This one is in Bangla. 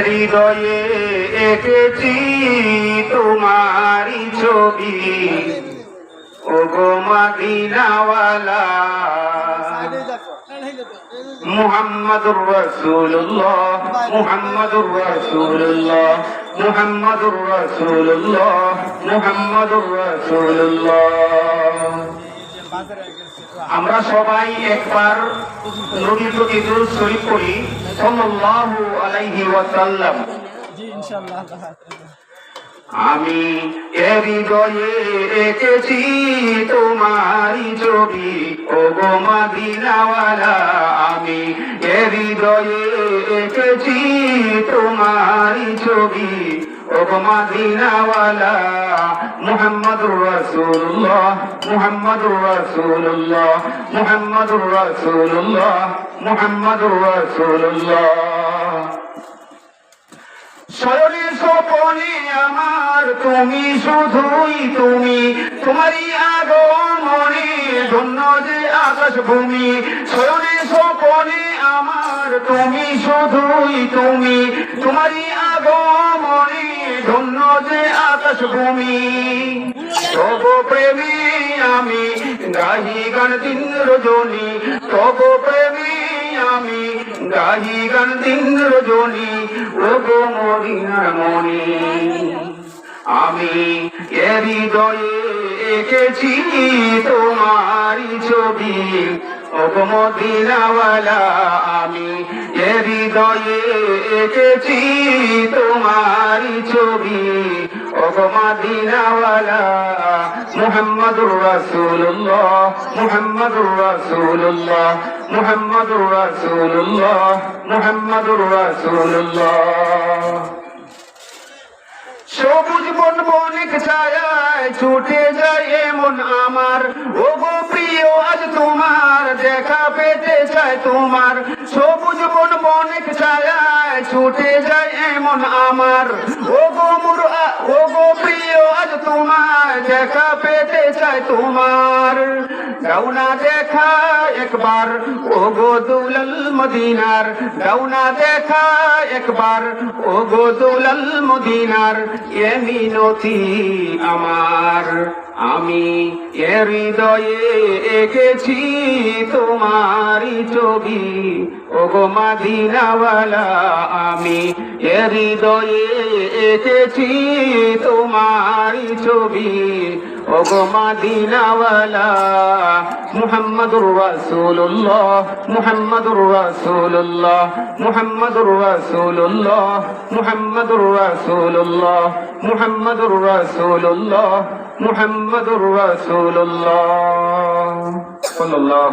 হৃদয়ে এঁকেছি তোমারি ছবি, ওগো মদিনাওয়ালা। মুহাম্মাদুর রাসূলুল্লাহ, মুহাম্মাদুর রাসূলুল্লাহ, মুহাম্মাদুর রাসূলুল্লাহ, মুহাম্মাদুর রাসূলুল্লাহ। আমরা সবাই একবার নবীর প্রতি দুরূদ শরীফ পড়ি, সাল্লাল্লাহু আলাইহি ওয়াসাল্লাম। জি ইনশাআল্লাহ। আমি হৃদয়ে এঁকেছি তোমারি ছবি, ওগো মদিনাওয়ালা। আমি হৃদয়ে এঁকেছি তোমারি ছবি, ওগো মদিনাওয়ালা। মুহাম্মাদুর রাসূলুল্লাহ, মুহাম্মাদুর রাসূলুল্লাহ, মুহাম্মাদুর রাসূলুল্লাহ, মুহাম্মাদুর রাসূলুল্লাহ। শয়নে স্বপনে আমার তুমি, শুধুই তুমি, তোমারই আগমনে ধন্য যে আকাশ ভূমি। শয়নে স্বপনে আমার তুমি, শুধুই তুমি, তোমারই আগমনে ধন্য যে আকাশ ভূমি। তব প্রেমে আমি গাহি গান দিন রজনী, তব প্রেমে আমি গাহি গান দিন রজনী, ওগো মদিনার মনি। আমি হৃদয়ে এঁকেছি তোমারি ছবি, ওগো মদিনাওয়ালা। আমি হৃদয়ে এঁকেছি তোমারি ছবি, ওগো মদিনাওয়ালা। মুহাম্মাদুর রাসূলুল্লাহ, মুহাম্মাদুর রাসূলুল্লাহ, মুহাম্মাদুর রাসূলুল্লাহ, মুহাম্মাদুর রাসূলুল্লাহ। সবুজ বন বনিক ছায়ায় ছুটে যায় এমন আমার, ওগো প্রিয় আজ তোমার দেখা পেতে চায় তোমার। সবুজ বন বনিক ছায়ায় ছুটে যায় এমন আমার, ওগো প্রিয় আজ তোমার দেখা পেতে চায় তোমার। দাও না দেখা একবার ওগো দুলাল মদিনার, দাও না দেখা একবার ওগো দুলাল মদিনার। এ মিনতি আমার, আমি হৃদয়ে এঁকেছি তোমারি ছবি, ওগো মদিনাওয়ালা। আমি হৃদয়ে এঁকেছি তোমারি ছবি, ওগো মদিনাওয়ালা। মুহাম্মাদুর রাসূলুল্লাহ, মুহাম্মাদুর রাসূলুল্লাহ, মুহাম্মাদুর রাসূলুল্লাহ, মুহাম্মাদুর রাসূলুল্লাহ, মুহাম্মাদুর রাসূলুল্লাহ, মুহাম্মাদুর রাসূলুল্লাহ সাল্লাল্লাহু